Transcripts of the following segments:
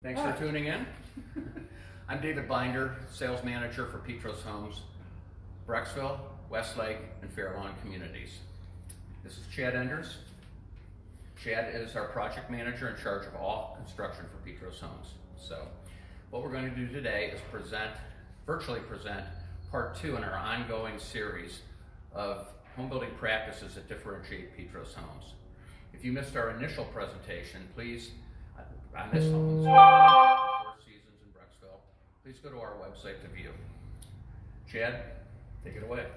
Thanks for tuning in. I'm David Binder, Sales Manager for Petros Homes, Brecksville, Westlake, and Fairlawn communities. This is Chad Enders. Chad is our project manager in charge of all construction for Petros Homes. So what we're going to do today is virtually present part 2 in our ongoing series of home building practices that differentiate Petros Homes. If you missed our initial presentation, please, on this home, Four Seasons in Brecksville, please go to our website to view. Chad, take it away.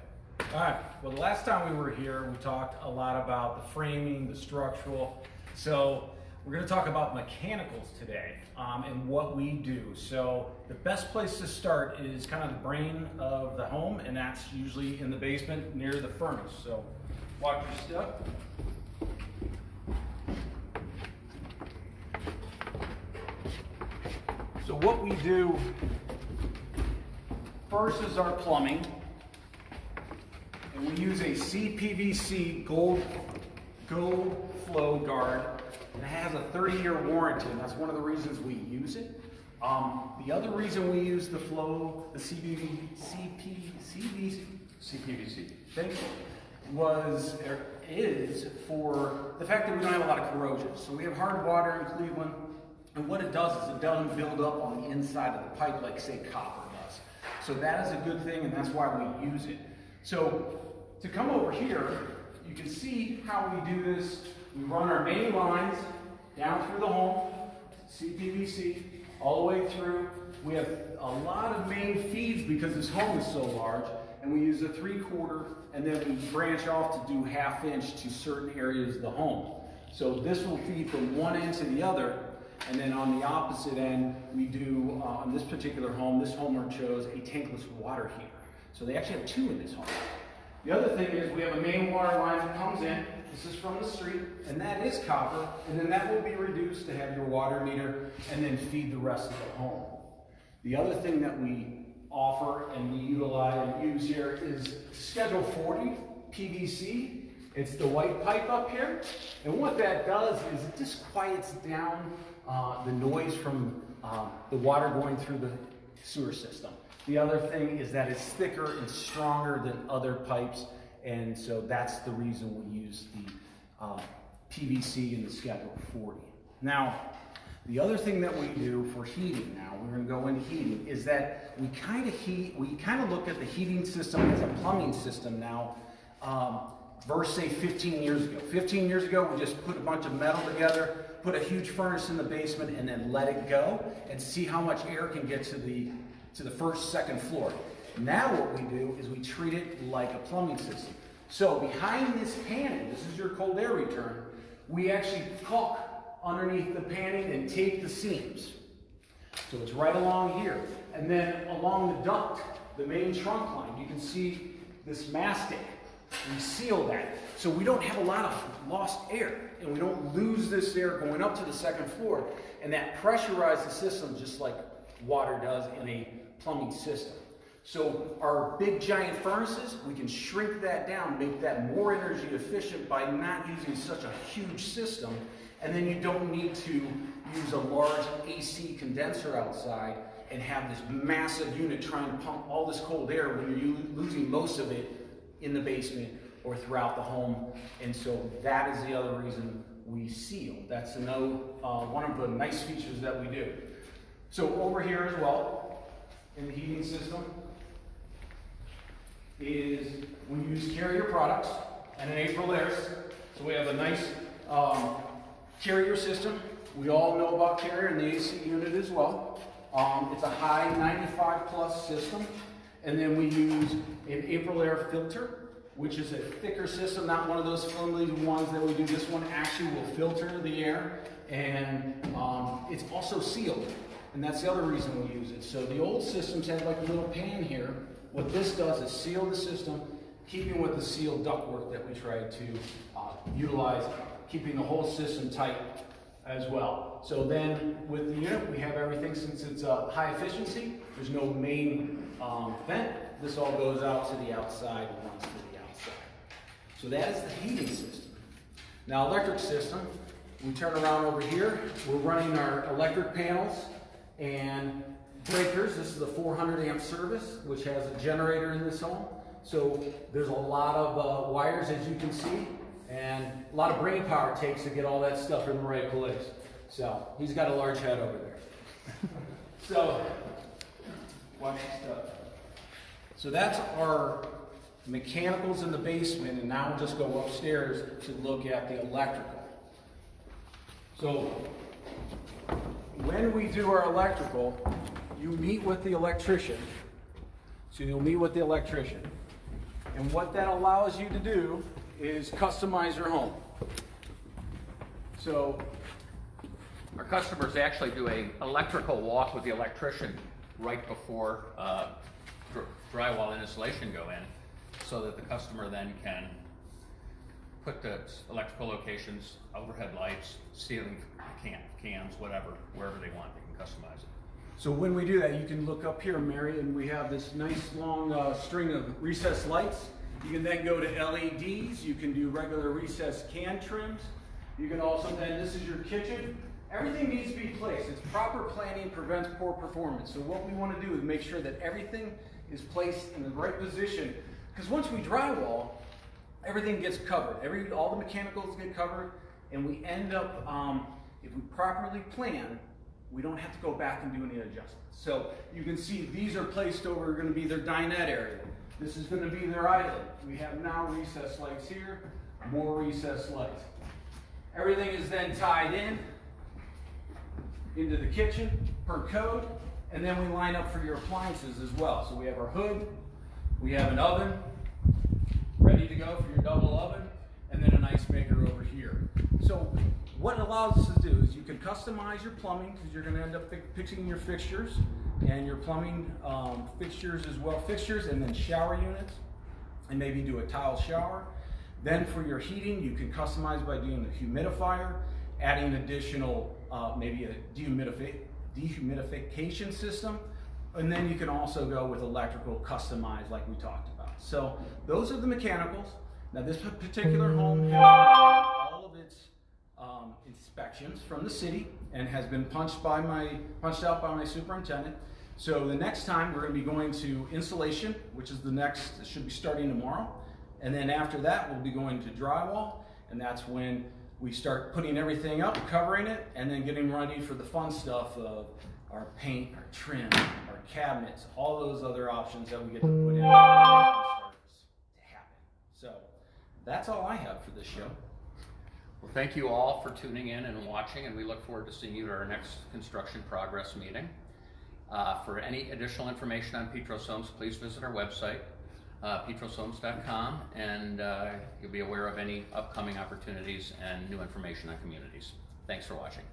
All right, well, the last time we were here, we talked a lot about the framing, the structural. So we're going to talk about mechanicals today and what we do. So the best place to start is kind of the brain of the home, and that's usually in the basement near the furnace. So watch your step. So what we do first is our plumbing, and we use a CPVC gold flow guard, and it has a 30-year warranty, and that's one of the reasons we use it. The other reason we use the CPVC is for the fact that we don't have a lot of corrosion. So we have hard water in Cleveland. And what it does is it doesn't build up on the inside of the pipe like, say, copper does. So that is a good thing, and that's why we use it. So to come over here, you can see how we do this. We run our main lines down through the home, CPVC, all the way through. We have a lot of main feeds because this home is so large, and we use a 3/4, and then we branch off to do 1/2 inch to certain areas of the home. So this will feed from one end to the other. And then on the opposite end, we do, on this particular home, this homeowner chose a tankless water heater. So they actually have 2 in this home. The other thing is we have a main water line that comes in. This is from the street, and that is copper. And then that will be reduced to have your water meter and then feed the rest of the home. The other thing that we offer and we utilize and use here is Schedule 40 PVC. It's the white pipe up here. And what that does is it just quiets down the noise from the water going through the sewer system. The other thing is that it's thicker and stronger than other pipes, and so that's the reason we use the PVC in the Schedule 40. Now, the other thing that we do for heating now, we're going to go into heating, is that we kind of look at the heating system as a plumbing system now, versus say 15 years ago. 15 years ago, we just put a bunch of metal together, put a huge furnace in the basement, and then let it go and see how much air can get to the first, second floor. Now what we do is we treat it like a plumbing system. So behind this panning, this is your cold air return, we actually caulk underneath the panning and tape the seams. So it's right along here. And then along the duct, the main trunk line, you can see this mastic. We seal that. So we don't have a lot of lost air, and we don't lose this air going up to the second floor, and that pressurizes the system just like water does in a plumbing system. So our big giant furnaces, we can shrink that down, make that more energy efficient by not using such a huge system, and then you don't need to use a large AC condenser outside and have this massive unit trying to pump all this cold air when you're losing most of it in the basement or throughout the home. And so that is the other reason we seal. That's one of the nice features that we do. So over here as well, in the heating system, is we use Carrier products and an Aprilaire. So we have a nice Carrier system. We all know about Carrier and the AC unit as well. It's a high 95 plus system. And then we use an Aprilaire filter, which is a thicker system, not one of those flimsy ones that we do. This one actually will filter the air, and it's also sealed. And that's the other reason we use it. So the old systems had like a little pan here. What this does is seal the system, keeping with the sealed ductwork that we try to utilize, keeping the whole system tight as well. So then with the unit, we have everything, since it's high efficiency, there's no main vent. This all goes out to the outside and runs to the outside. So that is the heating system. Now electric system we turn around over here, we're running our electric panels and breakers. This is a 400 amp service, which has a generator in this home. So there's a lot of wires, as you can see, and a lot of brain power it takes to get all that stuff in the right place. So he's got a large head over there. So watch this stuff. So that's our mechanicals in the basement, and now we'll just go upstairs to look at the electrical. So when we do our electrical, you meet with the electrician. So you'll meet with the electrician. And what that allows you to do is customize your home. So Our customers actually do a electrical walk with the electrician right before drywall and insulation go in, so that the customer then can put the electrical locations, overhead lights, ceiling cans, whatever, wherever they want, they can customize it. So when we do that, you can look up here, Mary, and we have this nice long string of recessed lights. You can then go to LEDs. You can do regular recessed can trims. You can also then, this is your kitchen. Everything needs to be placed. It's proper planning prevents poor performance. So what we want to do is make sure that everything is placed in the right position. Because once we drywall, everything gets covered. All the mechanicals get covered, and we end up, if we properly plan, we don't have to go back and do any adjustments. So you can see these are placed over, going to be their dinette area. This is going to be their island. We have now recessed lights here, more recessed lights. Everything is then tied in into the kitchen per code, and then we line up for your appliances as well. So we have our hood, we have an oven ready to go for your double oven, and then an ice maker over here. So what it allows us to do is you can customize your plumbing, because you're going to end up fixing your fixtures and your plumbing fixtures as well, fixtures and then shower units, and maybe do a tile shower. Then for your heating, you can customize by doing a humidifier, adding additional, maybe a dehumidification system, and then you can also go with electrical customized like we talked about. So those are the mechanicals. Now this particular home has all of its inspections from the city and has been punched out by my superintendent. So the next time we're going to be going to insulation, which is the next, it should be starting tomorrow. And then after that, we'll be going to drywall, and that's when we start putting everything up, covering it, and then getting ready for the fun stuff of our paint, our trim, our cabinets, all those other options that we get to put in starts to happen. So that's all I have for this show. Well, thank you all for tuning in and watching, and we look forward to seeing you at our next construction progress meeting. For any additional information on Petros Homes, please visit our website, petroshomes.com, and you'll be aware of any upcoming opportunities and new information on communities. Thanks for watching.